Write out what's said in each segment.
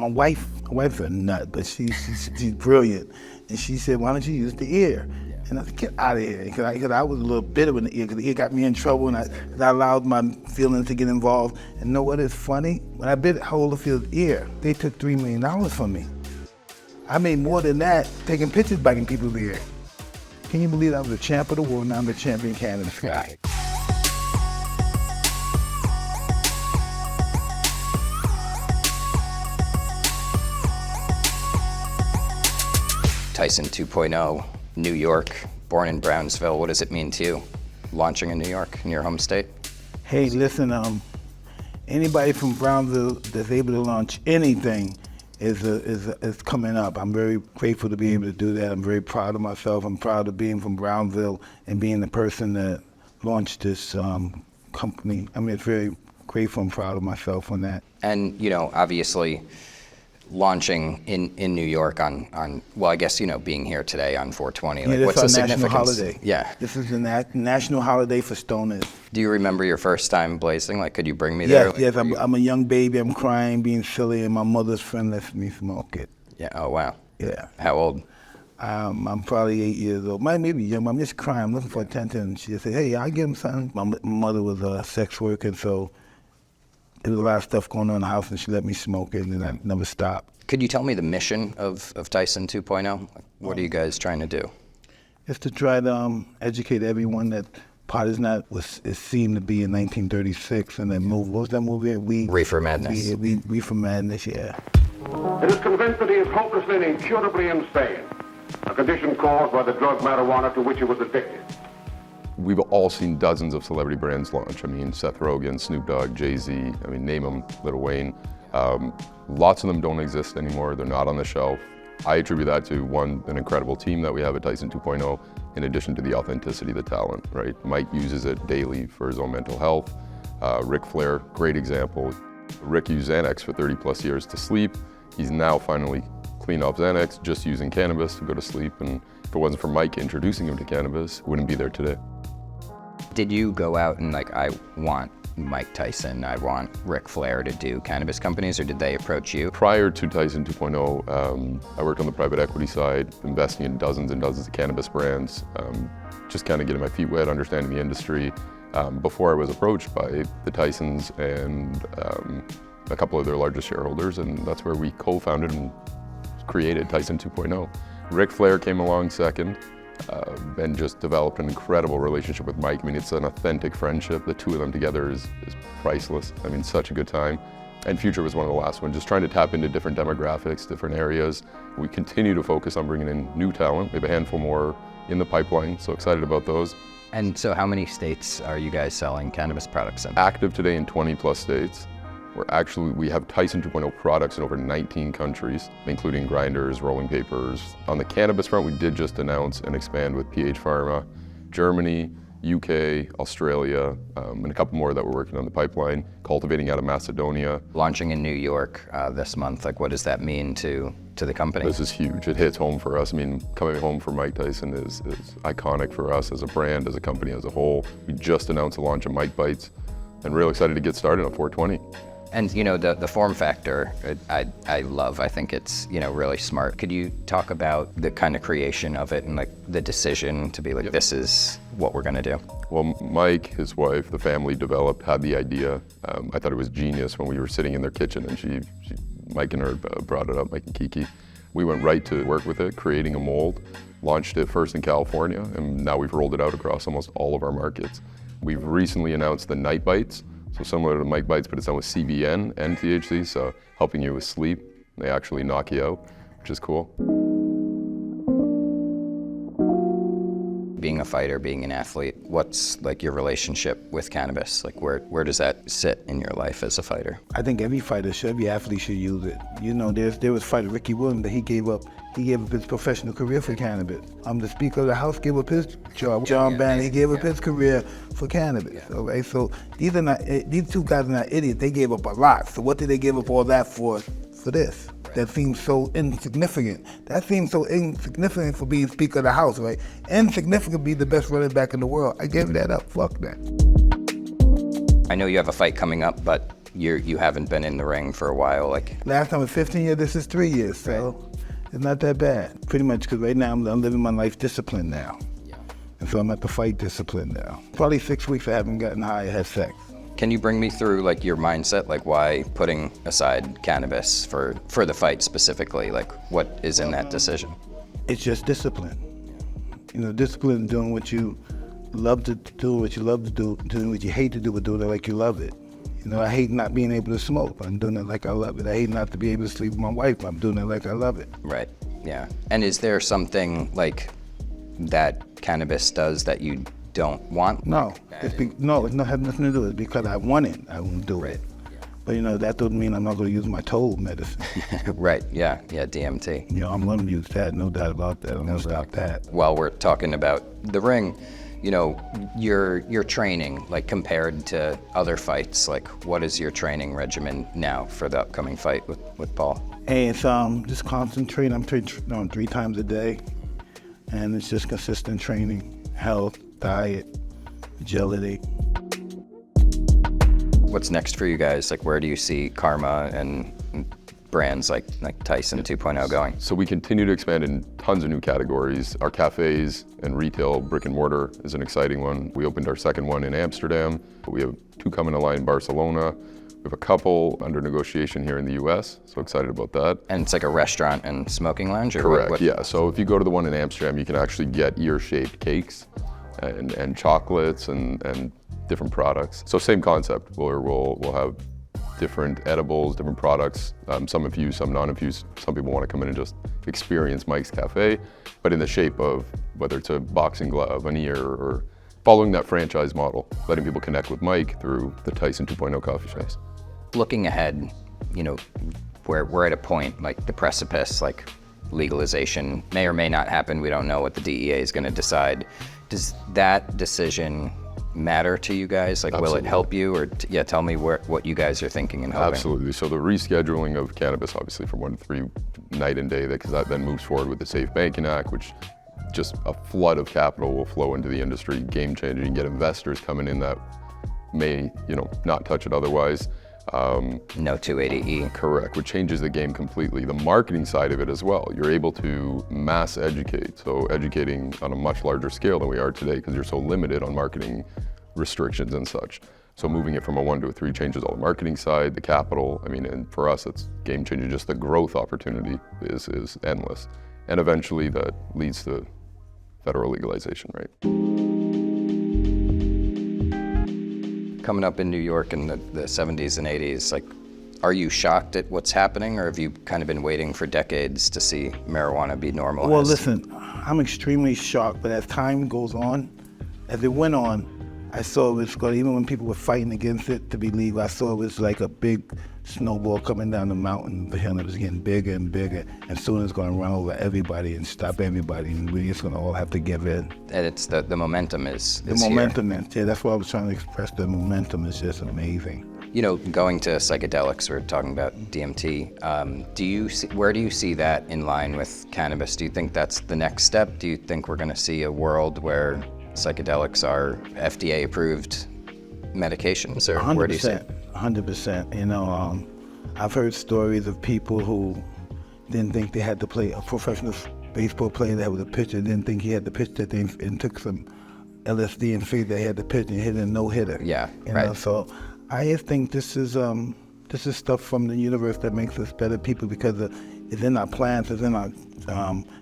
my wife's a nut, but she's brilliant. And she said, why don't you use the ear? And I said, get out of here. Because I was a little bitter in the ear, because the ear got me in trouble, and I allowed my feelings to get involved. And know what is funny? When I bit Holyfield's ear, they took $3 million from me. I made more than that taking pictures biting people's ear. Can you believe I was a champ of the world, now I'm the champion cannabis guy? Tyson 2.0, New York, born in Brownsville. What does it mean to you, launching in New York, in your home state? Hey, listen, anybody from Brownsville that's able to launch anything is coming up. I'm very grateful to be able to do that. I'm very proud of myself. I'm proud of being from Brownsville and being the person that launched this company. I mean, it's very grateful and proud of myself on that. And, you know, obviously, launching in New York on well, I guess, you know, being here today on 420, like, what's the significance? National holiday. Yeah. This is the national holiday for stoners. Do you remember your first time blazing? Like, could you bring me there? Yes, I'm a young baby, I'm crying, being silly, and my mother's friend lets me smoke it. Yeah, oh wow. Yeah. How old? I'm probably 8 years old, maybe young, I'm just crying, I'm looking for attention. She just said, hey, I'll give him something. My mother was a sex worker, and so there was a lot of stuff going on in the house, and she let me smoke it, and I never stopped. Could you tell me the mission of Tyson 2.0? What are you guys trying to do? It's to try to educate everyone that pot is not what it seemed to be in 1936, and then move. What was that movie? Reefer Madness. Reefer Madness, yeah. It is convinced that he is hopelessly and incurably insane, a condition caused by the drug marijuana to which he was addicted. We've all seen dozens of celebrity brands launch. I mean, Seth Rogen, Snoop Dogg, Jay-Z, I mean, name them, Lil Wayne. Lots of them don't exist anymore. They're not on the shelf. I attribute that to, one, an incredible team that we have at Tyson 2.0, in addition to the authenticity, the talent, right? Mike uses it daily for his own mental health. Ric Flair, great example. Rick used Xanax for 30 plus years to sleep. He's now finally clean off Xanax, just using cannabis to go to sleep. And if it wasn't for Mike introducing him to cannabis, he wouldn't be there today. Did you go out and like, I want Mike Tyson, I want Ric Flair to do cannabis companies, or did they approach you? Prior to Tyson 2.0, I worked on the private equity side, investing in dozens and dozens of cannabis brands, just kind of getting my feet wet, understanding the industry, before I was approached by the Tysons and a couple of their largest shareholders, and that's where we co-founded and created Tyson 2.0. Ric Flair came along second, and just developed an incredible relationship with Mike. I mean, it's an authentic friendship. The two of them together is priceless. I mean, such a good time. And Future was one of the last ones, just trying to tap into different demographics, different areas. We continue to focus on bringing in new talent. We have a handful more in the pipeline, so excited about those. And so how many states are you guys selling cannabis products in? Active today in 20 plus states. We have Tyson 2.0 products in over 19 countries, including grinders, rolling papers. On the cannabis front, we did just announce and expand with PHCANN, Germany, UK, Australia, and a couple more that we're working on the pipeline, cultivating out of Macedonia. Launching in New York this month, like, what does that mean to the company? This is huge. It hits home for us. I mean, coming home for Mike Tyson is iconic for us as a brand, as a company as a whole. We just announced the launch of Mike Bites, and real excited to get started on 420. And, you know, the form factor, I love. I think it's, you know, really smart. Could you talk about the kind of creation of it and, like, the decision to be like, This is what we're going to do? Well, Mike, his wife, the family had the idea. I thought it was genius when we were sitting in their kitchen, and Mike and her brought it up, Mike and Kiki. We went right to work with it, creating a mold, launched it first in California, and now we've rolled it out across almost all of our markets. We've recently announced the Night Bites. So similar to Mike Bites, but it's done with CBN and THC, so helping you with sleep. They actually knock you out, which is cool. Being a fighter, being an athlete, what's like your relationship with cannabis? Like where does that sit in your life as a fighter? I think every fighter should, every athlete should use it. You know, there was fighter Ricky Williams that he gave up his professional career for cannabis. The Speaker of the House gave up his job. John Bannon, he gave up his career for cannabis. Yeah. Okay, so these two guys are not idiots. They gave up a lot. So what did they give up all that for this? That seems so insignificant. That seems so insignificant for being Speaker of the House, right? Insignificant to be the best running back in the world. I gave that up. Fuck that. I know you have a fight coming up, but you haven't been in the ring for a while. Like Last time was 15 years, this is 3 years, so it's not that bad. Pretty much, because right now I'm living my life discipline now. And so I'm at the fight discipline now. Probably 6 weeks I haven't gotten high, I had sex. can you bring me through like your mindset, like why putting aside cannabis for the fight specifically? Like what is in that decision? It's just discipline. You know, discipline, doing what you love to do, doing what you hate to do, but doing it like you love it. You know, I hate not being able to smoke, but I'm doing it like I love it. I hate not to be able to sleep with my wife, but I'm doing it like I love it. Right, yeah. And is there something like that cannabis does that you don't want? No, no, it has nothing to do with it. Because I want it, I won't do it. But you know, that doesn't mean I'm not going to use my toll medicine. Right, yeah, DMT. You know, I'm going to use that, no doubt about that. I'm going to stop that. While we're talking about the ring, you know, your training, like compared to other fights, like what is your training regimen now for the upcoming fight with Paul? Hey, it's just concentrate. I'm training 3 times a day, and it's just consistent training, health, diet, agility. What's next for you guys? Like, where do you see Karma and brands like Tyson 2.0 going? So we continue to expand in tons of new categories. Our cafes and retail brick and mortar is an exciting one. We opened our second one in Amsterdam. We have 2 coming to line in Barcelona. We have a couple under negotiation here in the US, so excited about that. And it's like a restaurant and smoking lounge? Or Correct, yeah. So if you go to the one in Amsterdam, you can actually get ear-shaped cakes and chocolates and different products. So same concept, where we'll have different edibles, different products, some infused, some non-infused. Some people want to come in and just experience Mike's Cafe, but in the shape of whether it's a boxing glove, an ear, or following that franchise model, letting people connect with Mike through the Tyson 2.0 coffee shops. Looking ahead, you know, we're at a point, like the precipice, like legalization may or may not happen. We don't know what the DEA is going to decide. Does that decision matter to you guys? Like, Absolutely. Will it help you? Or tell me what you guys are thinking and hoping. Absolutely. So the rescheduling of cannabis, obviously from 1 to 3 night and day, because that then moves forward with the Safe Banking Act, which just a flood of capital will flow into the industry, game changing. You get investors coming in that may, you know, not touch it otherwise. No 280E. Correct, which changes the game completely. The marketing side of it as well. You're able to mass educate, so educating on a much larger scale than we are today because you're so limited on marketing restrictions and such. So moving it from a 1 to a 3 changes all the marketing side, the capital. I mean, and for us, it's game changing. Just the growth opportunity is endless. And eventually that leads to federal legalization, right? Coming up in New York in the 70s and 80s, like, are you shocked at what's happening, or have you kind of been waiting for decades to see marijuana be normalized? Well, listen, I'm extremely shocked, but as time goes on, as it went on, I saw it was going, even when people were fighting against it to be legal, I saw it was like a big snowball coming down the mountain, and it was getting bigger and bigger, and soon it's going to run over everybody and stop everybody, and we're just going to all have to give in. And it's the momentum is The momentum, yeah, that's what I was trying to express. The momentum is just amazing. You know, going to psychedelics, we're talking about DMT. Where do you see that in line with cannabis? Do you think that's the next step? Do you think we're going to see a world where psychedelics are FDA-approved medications, or 100%, where do you see it? 100%. You know, I've heard stories of people who didn't think they had to play, a professional baseball player that was a pitcher didn't think he had to pitch that thing and took some LSD and figured they had to pitch and hit a no-hitter. Yeah, you right. know, so I just think this is stuff from the universe that makes us better people because it's in our plants, it's in our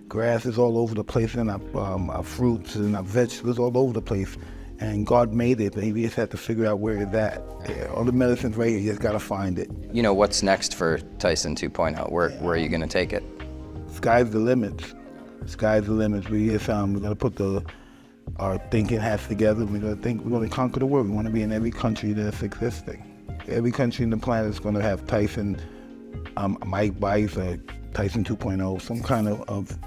grass, it's all over the place, in our fruits and our vegetables, all over the place. And God made it, but we just have to figure out where it's at. Yeah, all the medicine's right here, you just gotta find it. You know, what's next for Tyson 2.0? Where are you gonna take it? Sky's the limits. Sky's the limits. We just we're gonna put our thinking hats together. We're gonna conquer the world. We want to be in every country that's existing. Every country on the planet is gonna have Tyson, Mike Bice, or Tyson 2.0, some kind of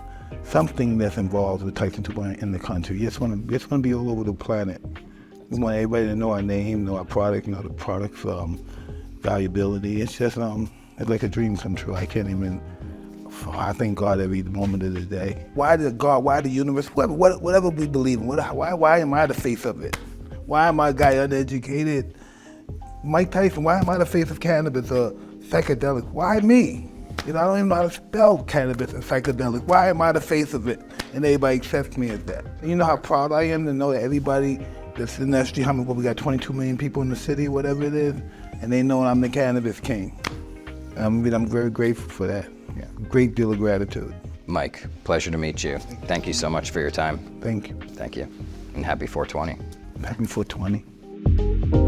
something that's involved with Tyson 2.0 in the country. It's gonna be all over the planet. We want everybody to know our name, know our product, know the product's valuability. It's just it's like a dream come true. I thank God every moment of the day. Why the universe, whatever we believe in, why am I the face of it? Why am I a guy uneducated, Mike Tyson, why am I the face of cannabis or psychedelic? Why me? You know, I don't even know how to spell cannabis and psychedelic. Why am I the face of it? And everybody accepts me as that. And you know how proud I am to know that everybody that's in that street, we got 22 million people in the city, whatever it is, and they know I'm the cannabis king. I'm very grateful for that. Yeah, great deal of gratitude. Mike, pleasure to meet you. Thank you so much for your time. Thank you. Thank you. And happy 420. Happy 420.